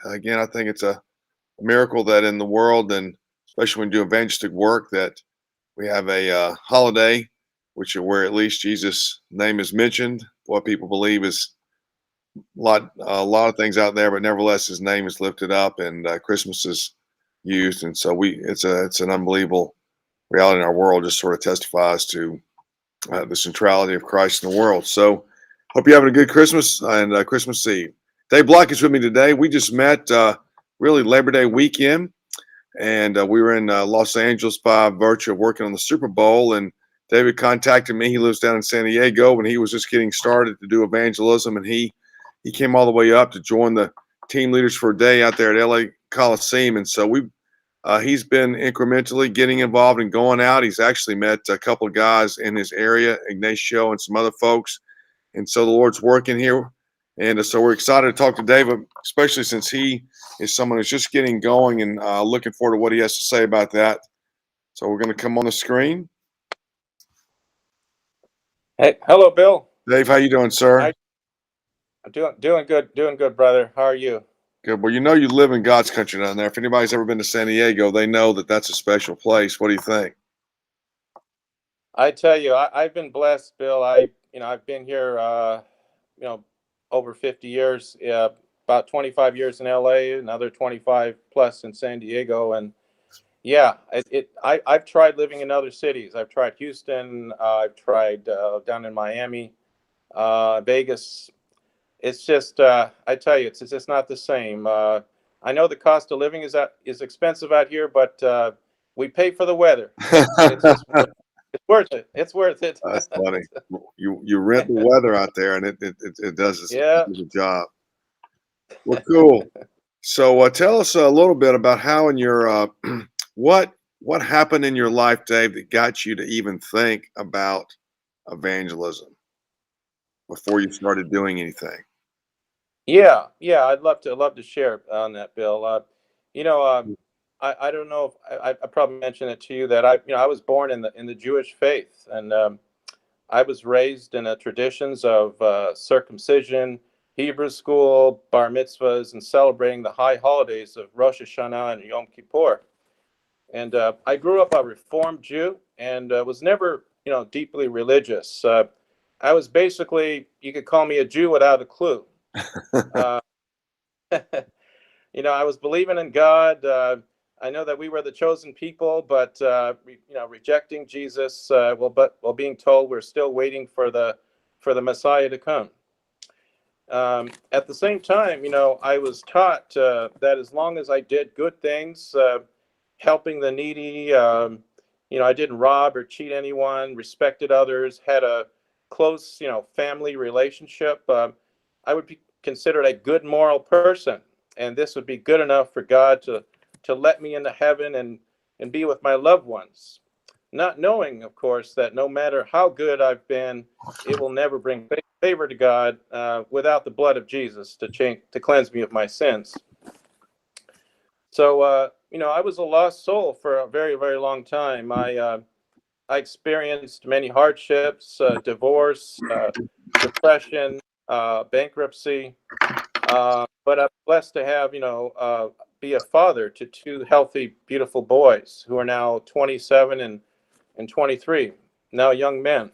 Again, I think it's a miracle that in the world, and especially when you do evangelistic work, that we have a holiday, which where at least Jesus' name is mentioned. What people believe is a lot of things out there, but nevertheless, his name is lifted up, and Christmas is used, and so it's an unbelievable reality in our world. Just sort of testifies to the centrality of Christ in the world. So, hope you're having a good Christmas and Christmas Eve. Dave Block is with me today. We just met really Labor Day weekend, and we were in Los Angeles by virtue of working on the Super Bowl. And David contacted me. He lives down in San Diego, and he was just getting started to do evangelism, and he came all the way up to join the team leaders for a day out there at LA Coliseum. And so he's been incrementally getting involved and going out. He's actually met a couple of guys in his area, Ignacio and some other folks. And so the Lord's working here. And so we're excited to talk to David, especially since he is someone who's just getting going, and looking forward to what he has to say about that. So we're going to come on the screen. Hey, hello, Bill. Dave, how you doing, sir? I'm doing good, brother. How are you? Good. Well, you know you live in God's country down there. If anybody's ever been to San Diego, they know that that's a special place. What do you think? I tell you, I've been blessed, Bill. I've been here, over 50 years. About 25 years in LA, another 25 plus in San Diego, and yeah, I've tried living in other cities. I've tried Houston. I've tried down in Miami, Vegas. It's just, I tell you, it's just not the same. I know the cost of living is expensive out here, but we pay for the weather. It's it's worth it. It's worth it. That's funny. You rent the weather out there, and it does Yeah. a job. Well, cool. So tell us a little bit about how in your what happened in your life, Dave, that got you to even think about evangelism before you started doing anything. Yeah. I'd love to share on that, Bill. You know, I don't know if I probably mentioned it to you that I was born in the Jewish faith, and I was raised in the traditions of circumcision, Hebrew school, bar mitzvahs, and celebrating the high holidays of Rosh Hashanah and Yom Kippur. And I grew up a Reformed Jew, and was never, deeply religious. I was basically, you could call me a Jew without a clue. Uh, I was believing in God. I know that we were the chosen people, but rejecting Jesus. But while being told we're still waiting for the Messiah to come. At the same time, I was taught that as long as I did good things, helping the needy, I didn't rob or cheat anyone, respected others, had a close, family relationship, I would be considered a good moral person, and this would be good enough for God to let me into heaven and be with my loved ones. Not knowing, of course, that no matter how good I've been, it will never bring favor to God without the blood of Jesus to cleanse me of my sins. So, I was a lost soul for a very, very long time. I experienced many hardships, divorce, depression, bankruptcy, but I'm blessed to have, be a father to two healthy, beautiful boys who are now 27 and 23, now young men.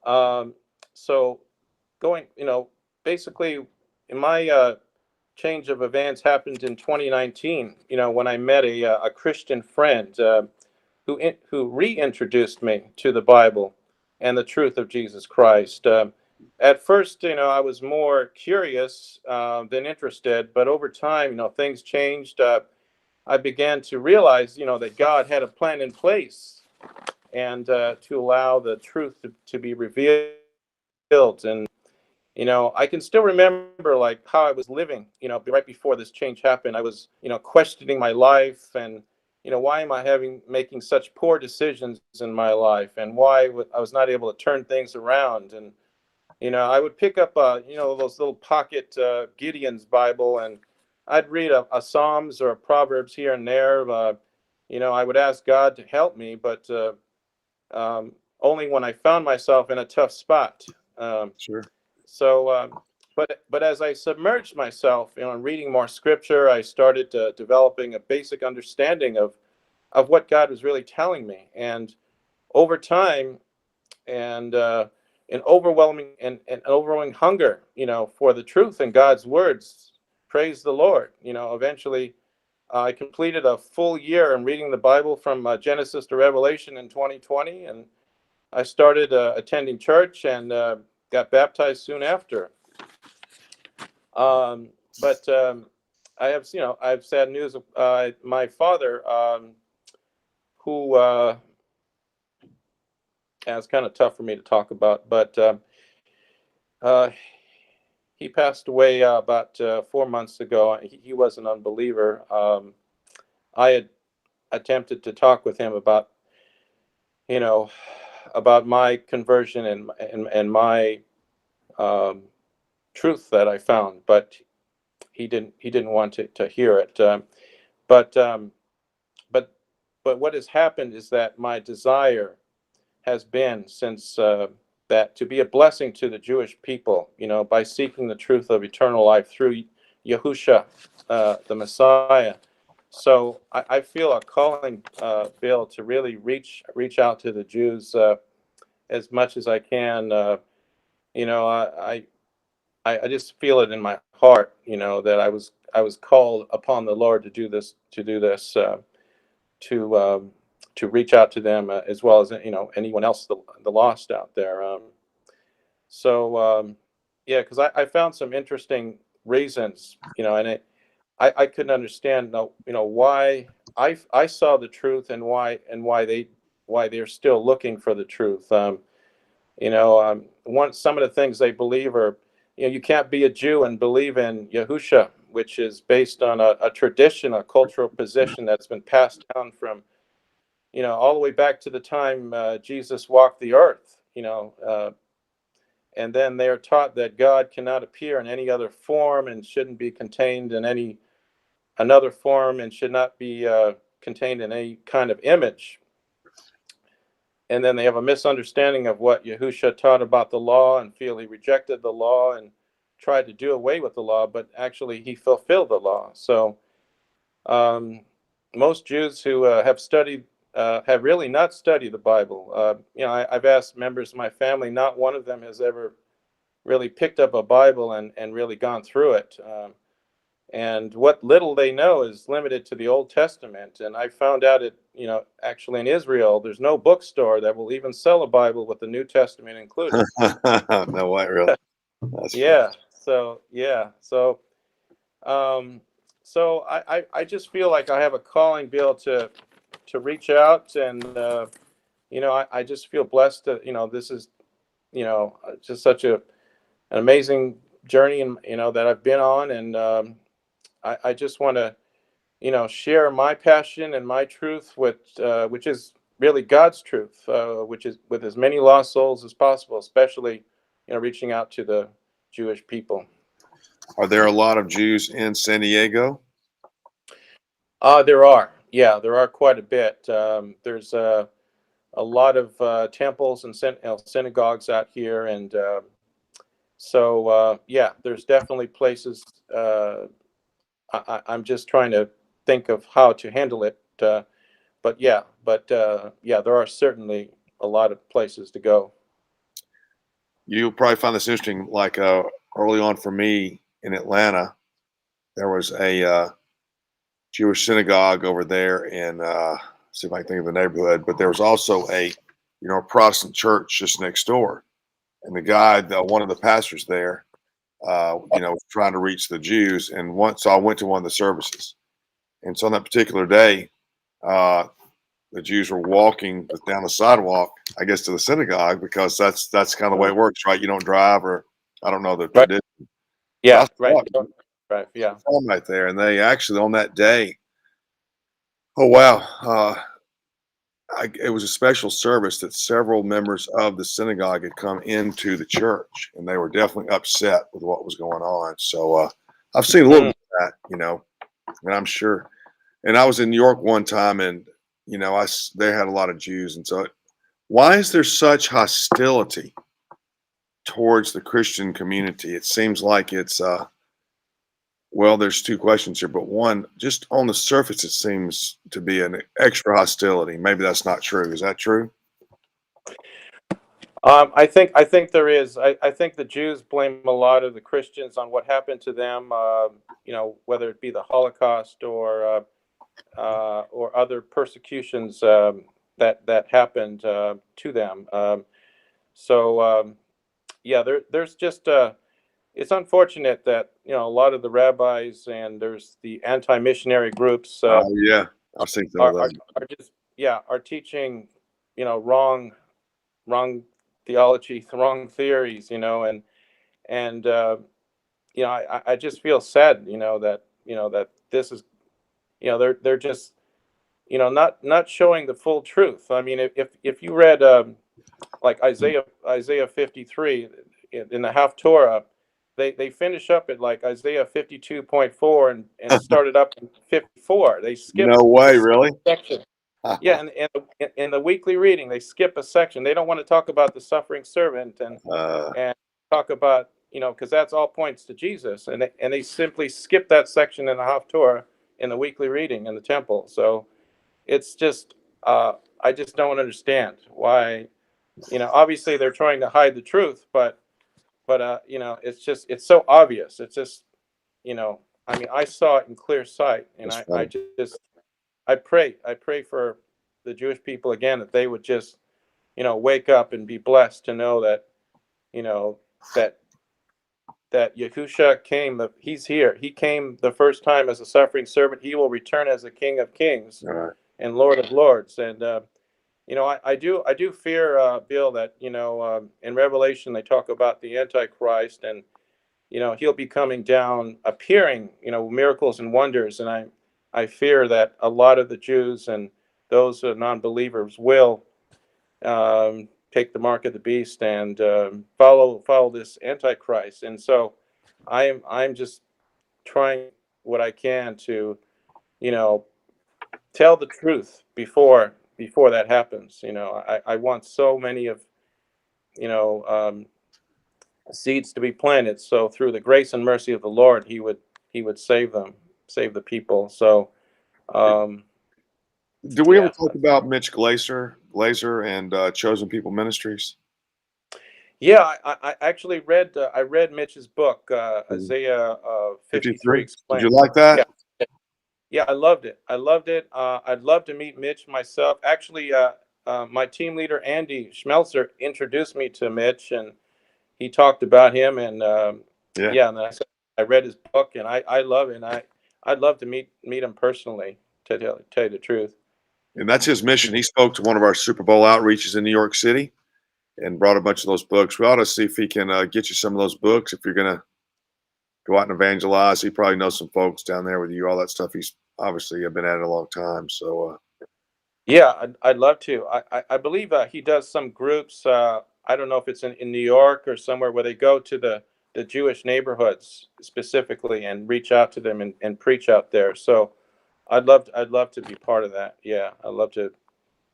Um, so going, basically, in my change of events happened in 2019. When I met a Christian friend who reintroduced me to the Bible and the truth of Jesus Christ. At first, I was more curious than interested, but over time, things changed. I began to realize, that God had a plan in place, and to allow the truth to be revealed. And I can still remember like how I was living, right before this change happened. I was, questioning my life, and, why am I making such poor decisions in my life, and why I was not able to turn things around. And, I would pick up, those little pocket Gideon's Bible, and I'd read a Psalms or a Proverbs here and there. I would ask God to help me, but only when I found myself in a tough spot. Sure. So, but as I submerged myself, in reading more scripture, I started developing a basic understanding of what God was really telling me. And over time, and an overwhelming and overwhelming hunger, for the truth and God's words. Praise the Lord. Eventually, I completed a full year in reading the Bible from Genesis to Revelation in 2020, and I started attending church and got baptized soon after. But I have sad news. My father, who it's kind of tough for me to talk about, but uh, he passed away about 4 months ago. He was an unbeliever. I had attempted to talk with him about, you know, about my conversion and my um, truth that I found, but he didn't want to hear it. But um, but but what has happened is that my desire has been since that to be a blessing to the Jewish people, by seeking the truth of eternal life through Yahusha, the Messiah. So I feel a calling, Bill, to really reach out to the Jews as much as I can. You know, I just feel it in my heart, that I was called upon the Lord to do this to reach out to them as well as anyone else, the lost out there. So yeah, because I found some interesting reasons, and I couldn't understand, why I saw the truth and why they're still looking for the truth. Some of the things they believe are, you can't be a Jew and believe in Yahusha, which is based on a tradition, a cultural position that's been passed down from, all the way back to the time Jesus walked the earth. And then they are taught that God cannot appear in any other form and shouldn't be contained in any another form and should not be contained in any kind of image. And then they have a misunderstanding of what Yahusha taught about the law and feel he rejected the law and tried to do away with the law, but actually he fulfilled the law. So um, most Jews who have really not studied the Bible. I've asked members of my family, not one of them has ever really picked up a Bible and really gone through it. And what little they know is limited to the Old Testament. And I found out actually in Israel, there's no bookstore that will even sell a Bible with the New Testament included. No way, really. That's funny. Yeah. Um, so I just feel like I have a calling, Bill, to reach out, and I just feel blessed that this is just such an amazing journey, and that I've been on, and I just want to share my passion and my truth with which is really God's truth, which is with as many lost souls as possible, especially reaching out to the Jewish people. Are there a lot of Jews in San Diego? There are quite a bit. There's a lot of temples and synagogues out here, and so yeah, there's definitely places. I'm just trying to think of how to handle it. But there are certainly a lot of places to go. You'll probably find this interesting. Like early on for me in Atlanta, there was a Jewish synagogue over there in see if I can think of the neighborhood, but there was also a a Protestant church just next door, and one of the pastors there, was trying to reach the Jews, and so I went to one of the services, and so on that particular day, uh, the Jews were walking down the sidewalk, I guess, to the synagogue because that's kind of the way it works, right? You don't drive, or I don't know the Right. tradition. So I Yeah. Right. saw them Right. Yeah. right there, and they actually on that day, oh wow, it was a special service that several members of the synagogue had come into the church, and they were definitely upset with what was going on. So I've seen a little Mm. bit of that, and I'm sure. And I was in New York one time, and they had a lot of Jews, and so why is there such hostility towards the Christian community. It seems like it's well, there's two questions here, but one, just on the surface, it seems to be an extra hostility. Maybe that's not true. Is that true? I think there is. I think the Jews blame a lot of the Christians on what happened to them. Whether it be the Holocaust or other persecutions that happened to them. Yeah, there's just it's unfortunate that a lot of the rabbis and there's the anti-missionary groups Oh yeah, I've seen some of are, are those. are just are teaching wrong theology, wrong theories, and I just feel sad, that this is, they're just, not showing the full truth. I mean, if you read like Isaiah 53 in the Haftorah, they finish up at like Isaiah 52.4 and started up in 54. They skip No a way, really? section. Yeah, and in the weekly reading, they skip a section. They don't want to talk about the suffering servant uh, and talk about, because that's all points to Jesus, and they simply skip that section in the Haftorah in the weekly reading in the temple. So it's just, I just don't understand why. Obviously they're trying to hide the truth, but it's so obvious. It's just, I mean, I saw it in clear sight, and that's I funny. just I pray for the Jewish people again, that they would just, wake up and be blessed to know that, you know, that Yahusha came. He's here. He came the first time as a suffering servant. He will return as a King of Kings All right. and Lord of Lords. And I do fear, Bill, that in Revelation they talk about the Antichrist, and he'll be coming down, appearing, miracles and wonders, and I fear that a lot of the Jews and those non-believers will take the mark of the beast and follow this Antichrist. And so I'm just trying what I can to you know tell the truth before that happens. I want so many of you know seeds to be planted, so through the grace and mercy of the Lord, he would save them, save the people. So um Do we ever yeah. talk about Mitch Glazer and Chosen People Ministries? Yeah, I actually read Mitch's book, Mhm. Isaiah 53 53. Did you explained. like Yeah, that? yeah, I loved it. I loved it. I'd love to meet Mitch myself. Actually, my team leader Andy Schmelzer introduced me to Mitch, and he talked about him. And Yeah. yeah, and then I read his book, and I love it. And I'd love to meet him personally, to tell you the truth. And that's his mission. He spoke to one of our Super Bowl outreaches in New York City and brought a bunch of those books. We ought to see if he can get you some of those books if you're going to go out and evangelize. He probably knows some folks down there with you, all that stuff. He's obviously been at it a long time. So, Yeah, I'd love to. I believe he does some groups. I don't know if it's in New York or somewhere, where they go to the Jewish neighborhoods specifically and reach out to them and preach out there. So I'd love to be part of that. Yeah, I'd love to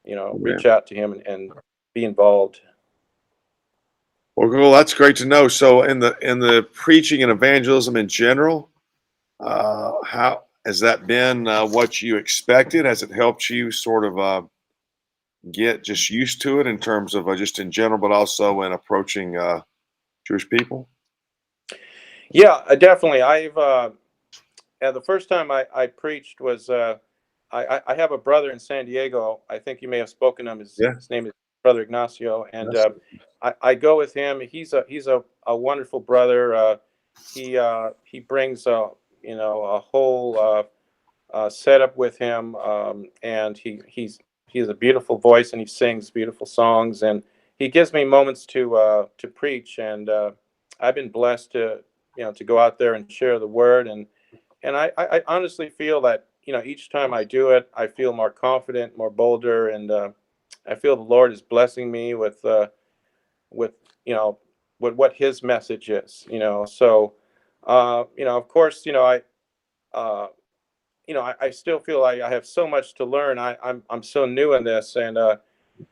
man. reach out to him and be involved. Well, that's great to know. So, in the preaching and evangelism in general, how has that been? What you expected? Has it helped you sort of get just used to it in terms of just in general, but also in approaching Jewish people? Yeah, definitely. The first time I preached was, I have a brother in San Diego. I think you may have spoken to him. His, Yeah, his name is Brother Ignacio, and that's I go with him. He's a wonderful brother. He brings a whole setup with him, and he has a beautiful voice, and he sings beautiful songs, and he gives me moments to preach, and I've been blessed to go out there and share the word. And I honestly feel that, each time I do it, I feel more confident, more bolder, and I feel the Lord is blessing me with you know with what His message is. So of course, uh, I still feel like I have so much to learn. I'm so new in this, and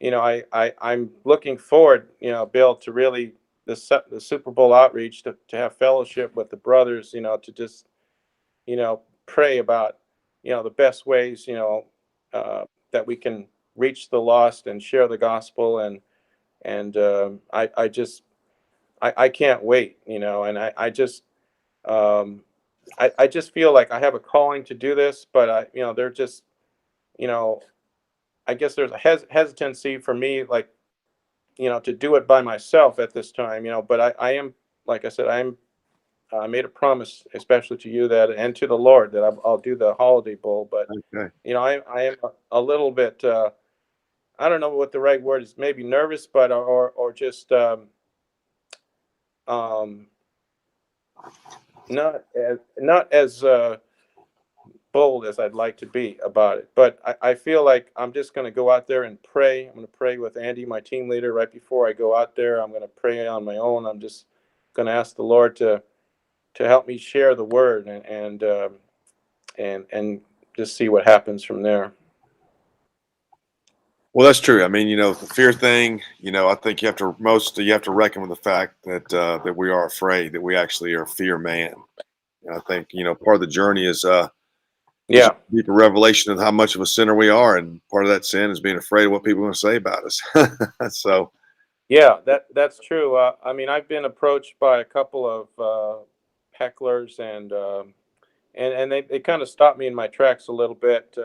I'm looking forward, Bill, to really the Super Bowl outreach to have fellowship with the brothers, to just, pray about, the best ways, that we can reach the lost and share the gospel. And I can't wait, and um, I just feel like I have a calling to do this, but they're just, you know, I guess there's a hesitancy for me, like, to do it by myself at this time, but I am, like I said, I made a promise, especially to you that, and to the Lord, that I'll do the Holiday Bowl. But, Okay. I am a little bit, I don't know what the right word is, maybe nervous, but, or just, um, not as bold as I'd like to be about it. But I feel like I'm just going to go out there and pray. I'm going to pray with Andy, my team leader, right before I go out there. I'm going to pray on my own. I'm just going to ask the Lord to help me share the word, and just see what happens from there. Well, that's true. I mean, the fear thing, I think you have to reckon with the fact that that we are afraid, that we actually are fear man. And I think, part of the journey is just Yeah, a deeper revelation of how much of a sinner we are, and part of that sin is being afraid of what people are going to say about us. So, yeah, that's true. I mean, I've been approached by a couple of hecklers, and they kind of stopped me in my tracks a little bit.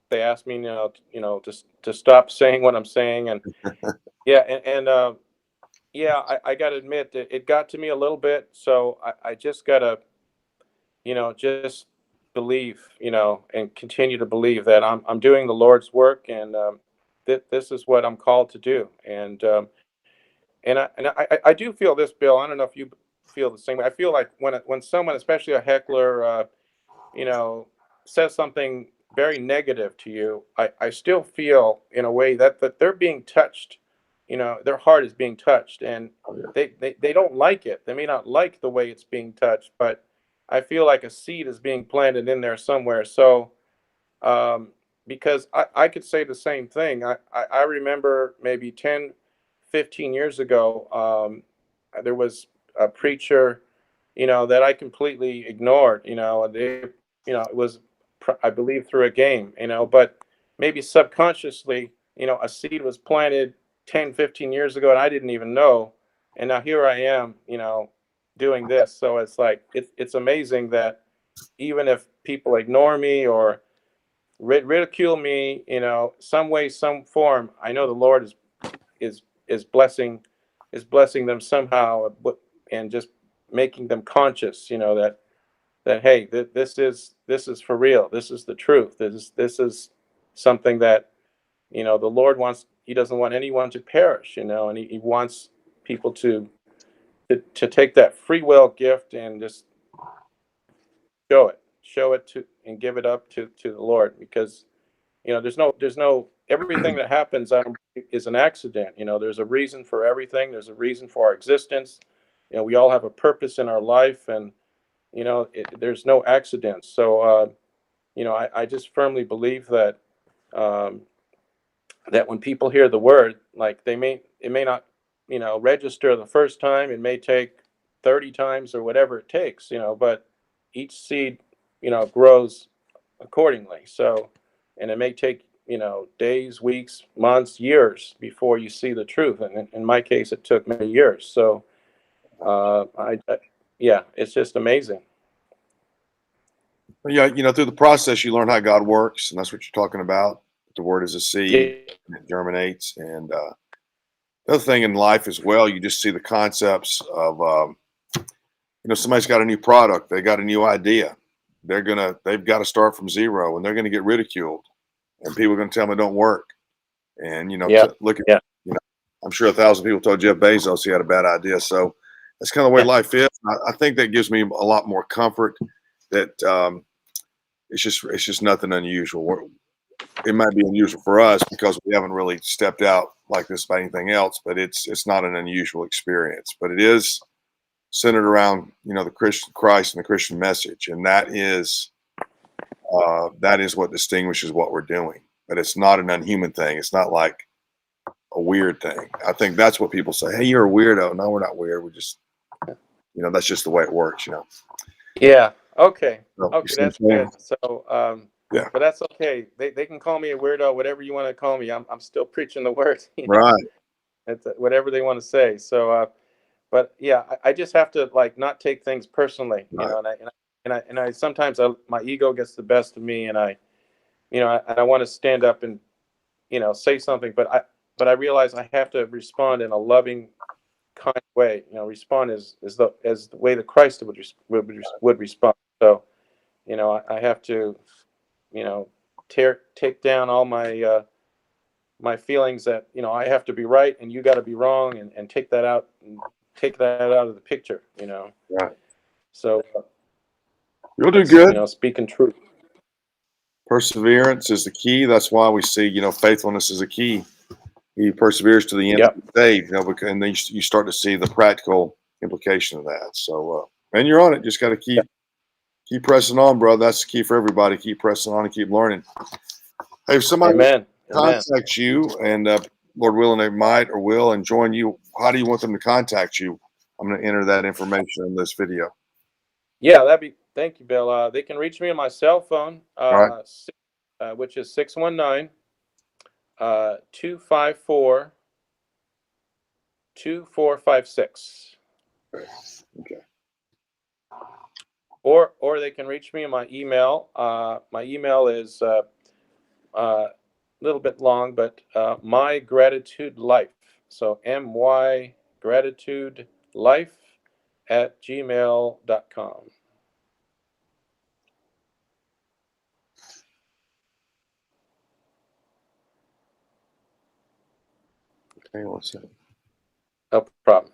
They asked me, to stop saying what I'm saying, and yeah, yeah, I got to admit that it got to me a little bit. So I just gotta, just believe, and continue to believe that I'm doing the Lord's work, and this is what I'm called to do. And I do feel this, Bill. I don't know if you feel the same way. I feel like when someone, especially a heckler, you know, says something very negative to you, I still feel in a way that they're being touched. Their heart is being touched, and oh, yeah. they don't like it. They may not like the way it's being touched, but I feel like a seed is being planted in there somewhere. So, um, because I could say the same thing. I remember maybe 10, 15 years ago, there was a preacher, that I completely ignored. It was, I believe, through a game, but maybe subconsciously, a seed was planted 10, 15 years ago, and I didn't even know. And now here I am, doing this. So it's like, it's amazing that even if people ignore me or ridicule me, some way, some form, I know the Lord is is blessing them somehow, and just making them conscious, that hey, this is for real. This is the truth. This is something that, the Lord wants. He doesn't want anyone to perish, and he wants people to take that free will gift and just show it to and give it up to the Lord, because there's no everything that happens, is an accident. There's a reason for everything. There's a reason for our existence. We all have a purpose in our life, and there's no accidents. So I just firmly believe that, um, that when people hear the word, like, it may not, register the first time. It may take 30 times or whatever it takes, but each seed, grows accordingly. So, and it may take, days, weeks, months, years before you see the truth. And in my case, it took many years. So, yeah, it's just amazing. Yeah, through the process, you learn how God works, and that's what you're talking about. The word is a seed, Yeah, and it germinates. And the other thing in life as well, you just see the concepts of, somebody's got a new product, they got a new idea. They've got to start from zero, and they're going to get ridiculed, and people are going to tell them it don't work. And, yeah, look at, yeah, you know, I'm sure 1,000 people told Jeff Bezos he had a bad idea. So that's kind of the way yeah, life is. I think that gives me a lot more comfort that, it's just nothing unusual. It might be unusual for us because we haven't really stepped out like this by anything else, but it's not an unusual experience. But it is centered around, the Christian Christ and the Christian message, and that is what distinguishes what we're doing. But it's not an unhuman thing. It's not like, a weird thing. I think that's what people say. Hey, you're a weirdo. No, we're not weird. We're just, that's just the way it works. Yeah. Okay. So, you Okay, see what that's I'm saying? good. So, Yeah. but that's okay. They can call me a weirdo, whatever you want to call me. I'm still preaching the word. Right. It's whatever they want to say. So, but yeah, I just have to like not take things personally, Right. and I sometimes my ego gets the best of me, and I want to stand up and say something, but I realize I have to respond in a loving, kind way. Respond as the way that Christ would respond. So I have to take down all my feelings that I have to be right and you got to be wrong, and take that out of the picture. Right. So You'll do that's good. speaking truth. Perseverance is the key. That's why we see, faithfulness is a key. He perseveres to the end Yep. of the day, and then you start to see the practical implication of that. So, and you're on it. Just got to keep pressing on, bro. That's the key for everybody. Keep pressing on and keep learning. Hey, if somebody Amen. Amen. contacts you, and Lord willing, they might or will, and join you, how do you want them to contact you? I'm going to enter that information in this video. Yeah, thank you, Bill. They can reach me on my cell phone, All right. which is 619 254 2456. Okay. Or they can reach me on my email. My email is a little bit long, but my gratitude life. So my gratitude life at gmail.com. Okay, let's see. No problem.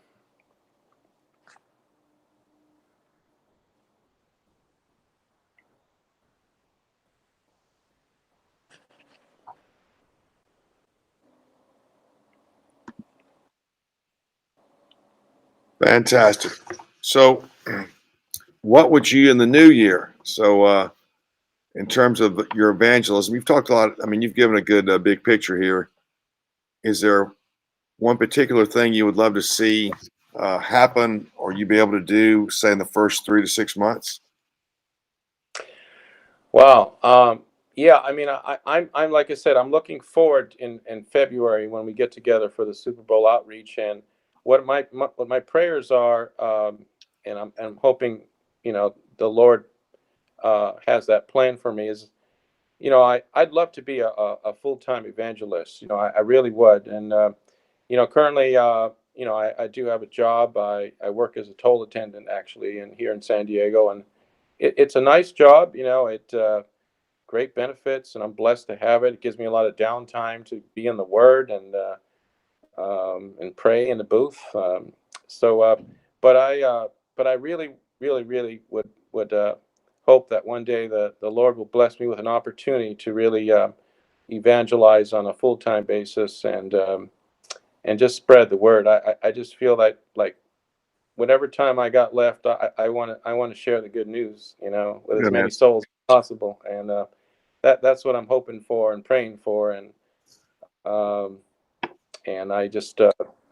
Fantastic. So, what would you in the new year? So, in terms of your evangelism, you've talked a lot. I mean, you've given a good big picture here. Is there one particular thing you would love to see happen, or you be able to do, say, in the first 3 to 6 months? Wow. Yeah, I mean, I'm like I said, I'm looking forward in February when we get together for the Super Bowl outreach, and what my prayers are, and I'm hoping the Lord has that plan for me. Is I'd love to be a full time evangelist. I really would, and currently, I do have a job. I work as a toll attendant actually, and here in San Diego, and it's a nice job. It great benefits, and I'm blessed to have it. It gives me a lot of downtime to be in the Word and pray in the booth. So, but I really, really, really would hope that one day the Lord will bless me with an opportunity to really evangelize on a full time basis and just spread the word. I just feel like whatever time I got left, I want to share the good news, with Yeah, as man. many souls as possible, and that's what I'm hoping for and praying for, um, and I just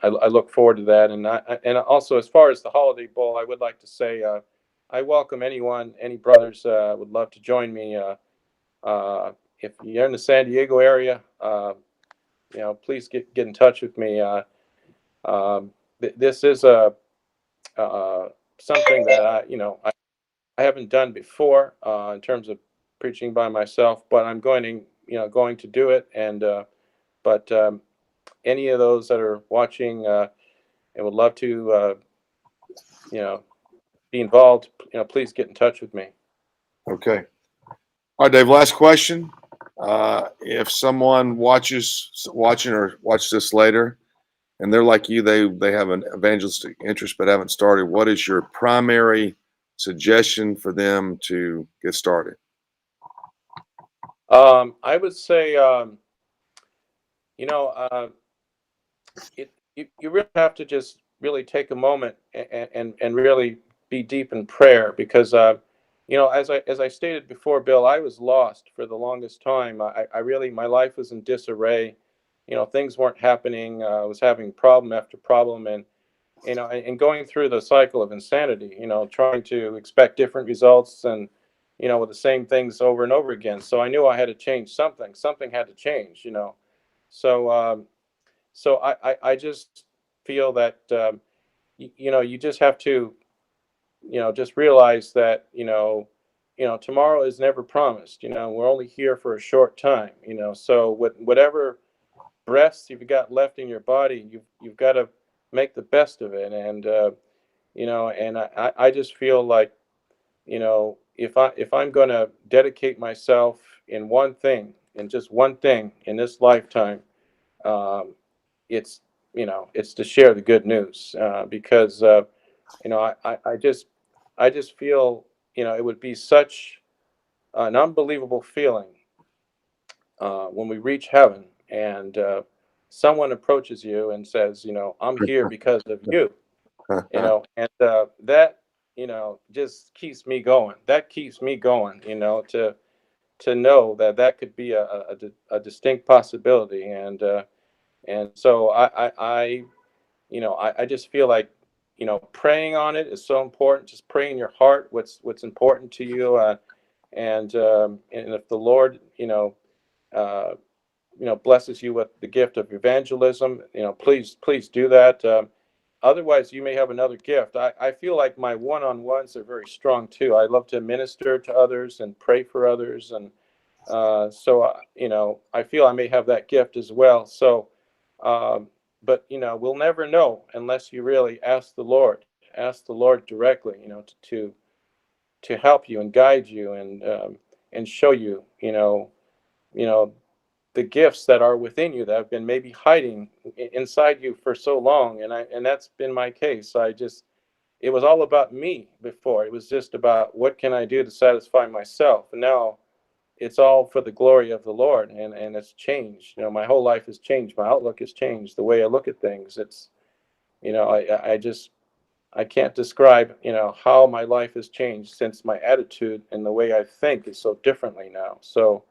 I look forward to that, and also as far as the Holiday Bowl, I would like to say I welcome any brothers would love to join me. If you're in the San Diego area, please get in touch with me. This is something that I haven't done before in terms of preaching by myself, but I'm going to do it. And but any of those that are watching and would love to you know be involved, please get in touch with me. Okay. All right, Dave. Last question. If someone watching or watch this later, and they're like you, they have an evangelistic interest but haven't started, what is your primary suggestion for them to get started? I would say you know you really have to just really take a moment and really be deep in prayer, because as I stated before, Bill, I was lost for the longest time. I really, my life was in disarray, things weren't happening. I was having problem after problem, and and going through the cycle of insanity. Trying to expect different results, and with the same things over and over again. So I knew I had to change something. Something had to change. So I just feel that you just have to just realize that tomorrow is never promised. We're only here for a short time. So with whatever breaths you've got left in your body, you've got to make the best of it. And and I just feel like if I'm going to dedicate myself in one thing, in just one thing in this lifetime, um, it's it's to share the good news, because I just feel it would be such an unbelievable feeling when we reach heaven, and someone approaches you and says, I'm here because of you. And that just keeps me going. That keeps me going, to know that that could be a distinct possibility. And so I just feel like praying on it is so important. Just pray in your heart what's important to you, and if the Lord uh, blesses you with the gift of evangelism, please do that. Otherwise, you may have another gift. I feel like my one-on-ones are very strong too. I love to minister to others and pray for others, and I feel I may have that gift as well. So, but we'll never know unless you really ask the Lord directly, to help you and guide you, and show you, you know, the gifts that are within you that have been maybe hiding inside you for so long. And that's been my case. It was all about me before. It was just about what can I do to satisfy myself. And now it's all for the glory of the Lord, and it's changed. My whole life has changed. My outlook has changed. The way I look at things. It's I can't describe how my life has changed since my attitude and the way I think is so differently now. So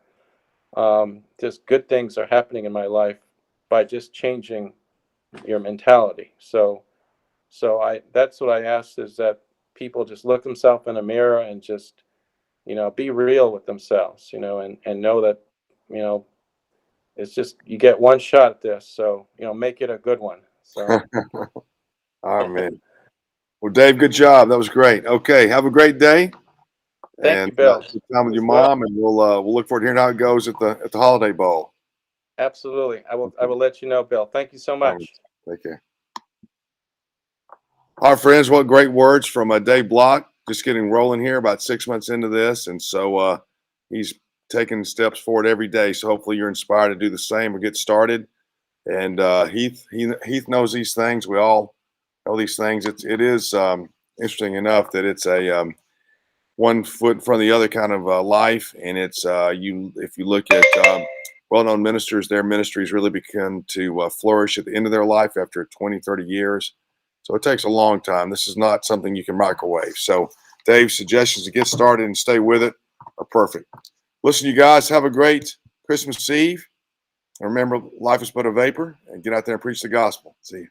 just good things are happening in my life by just changing your mentality. So I that's what I ask, is that people just look themselves in a mirror and just be real with themselves, and know that you know it's just you get one shot at this, so make it a good one. So All right, man. Well, Dave, good job. That was great. Okay, have a great day, thank and you, Bill. good time with You your as well. mom, and we'll look forward to hearing how it goes at the Holiday Bowl. Absolutely, I will let you know, Bill. Thank you so All right, much. take care. All right, friends, what great words from Dave Block. Just getting rolling here, about 6 months into this, and so he's taking steps forward every day. So hopefully you're inspired to do the same or get started. And Heath knows these things. We all know these things. It is interesting enough that it's a one foot in front of the other kind of life, and it's if you look at well-known ministers, their ministries really begin to flourish at the end of their life after 20, 30 years. So it takes a long time. This is not something you can microwave. So Dave's suggestions to get started and stay with it are perfect. Listen, you guys, have a great Christmas Eve. And remember, life is but a vapor, and get out there and preach the gospel. See you.